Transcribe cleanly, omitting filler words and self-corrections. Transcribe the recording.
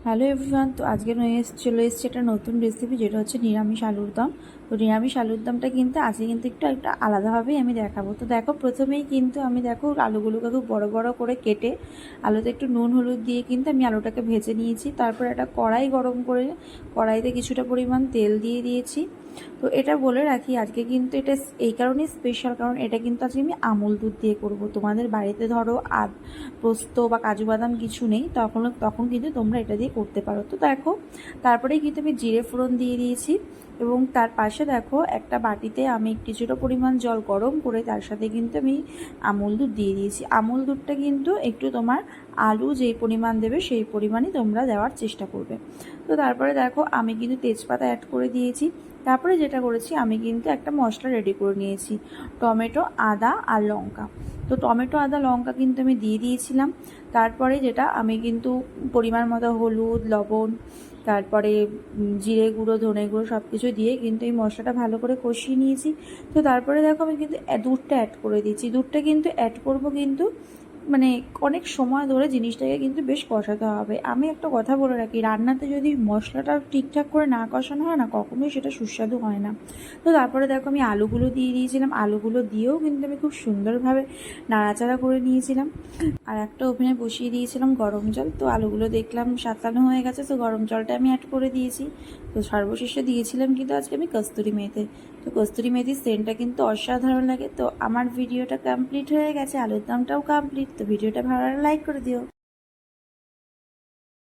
Hello everyone, তো আজকে চলে এসেছে একটা নতুন রেসিপি, যেটা হচ্ছে নিরামিষ আলুর দম। তো নিরামিষ আলুর দমটা কিন্তু আজকে কিন্তু একটু একটা আলাদাভাবেই আমি দেখাবো। তো দেখো, প্রথমেই কিন্তু আমি আলুগুলোকে খুব বড় বড় করে কেটে আলুতে একটু নুন হলুদ দিয়ে কিন্তু আমি আলুটাকে ভেজে নিয়েছি। তারপর একটা কড়াই গরম করে কড়াইতে কিছুটা পরিমাণ তেল দিয়ে দিয়েছি। তো এটা বলে রাখি, আজকে কিন্তু এটা এই কারণেই স্পেশাল, কারণ এটা কিন্তু আজকে আমি আমুল দুধ দিয়ে করব। তোমাদের বাড়িতে ধরো পোস্ত বা কাজু বাদাম কিছু নেই, তখন কিন্তু তোমরা এটা দিয়ে করতে পারো। তো দেখো, তারপরেই কিন্তু আমি জিরে ফোড়ন দিয়ে দিয়েছি, এবং তার পাশে দেখো একটা বাটিতে আমি কিছুটা পরিমাণ জল গরম করে তার সাথে কিন্তু আমি আমুল দুধ দিয়ে দিয়েছি। আমুল দুধটা কিন্তু একটু তোমার আলু যেই পরিমাণ দেবে সেই পরিমাণই তোমরা দেওয়ার চেষ্টা করবে। তো তারপরে দেখো, আমি কিন্তু তেজপাতা অ্যাড করে দিয়েছি। তারপরে যেটা করেছি, আমি কিন্তু একটা মশলা রেডি করে নিয়েছি, টমেটো, আদা আর লঙ্কা। তো টমেটো, আদা, লঙ্কা কিন্তু আমি দিয়ে দিয়েছিলাম। তারপরে যেটা আমি কিন্তু পরিমাণ মতো হলুদ, লবণ, তারপরে জিরে গুঁড়ো, ধনে গুঁড়ো সব কিছু দিয়ে কিন্তু এই মশলাটা ভালো করে কষিয়ে নিয়েছি। তো তারপরে দেখো, আমি কিন্তু দুধটা অ্যাড করে দিয়েছি। দুধটা কিন্তু অ্যাড করব কিন্তু মানে অনেক সময় ধরে জিনিসটাকে কিন্তু বেশ কষাতে হবে। আমি একটা কথা বলে রাখি, রান্নাতে যদি মশলাটা ঠিকঠাক করে না কষানো হয় না, কখনোই সেটা সুস্বাদু হয় না। তো তারপরে দেখো, আমি আলুগুলো দিয়ে দিয়েছিলাম। আলুগুলো দিয়েও কিন্তু আমি খুব সুন্দরভাবে নাড়াচাড়া করে নিয়েছিলাম। আর একটা ওভেনে বসিয়ে দিয়েছিলাম গরম জল। তো আলুগুলো দেখলাম সাঁতলানো হয়ে গেছে, তো গরম জলটা আমি অ্যাড করে দিয়েছি। তো সর্বশেষে দিয়েছিলাম কিন্তু আজকে আমি কস্তুরি মেথি। তো কস্তুরি মেথির সেন্টটা কিন্তু অসাধারণ লাগে। তো আমার ভিডিওটা কমপ্লিট হয়ে গেছে, আলুর দমটাও কমপ্লিট। তো ভিডিওটা ভালো লাগলে লাইক করে দিও।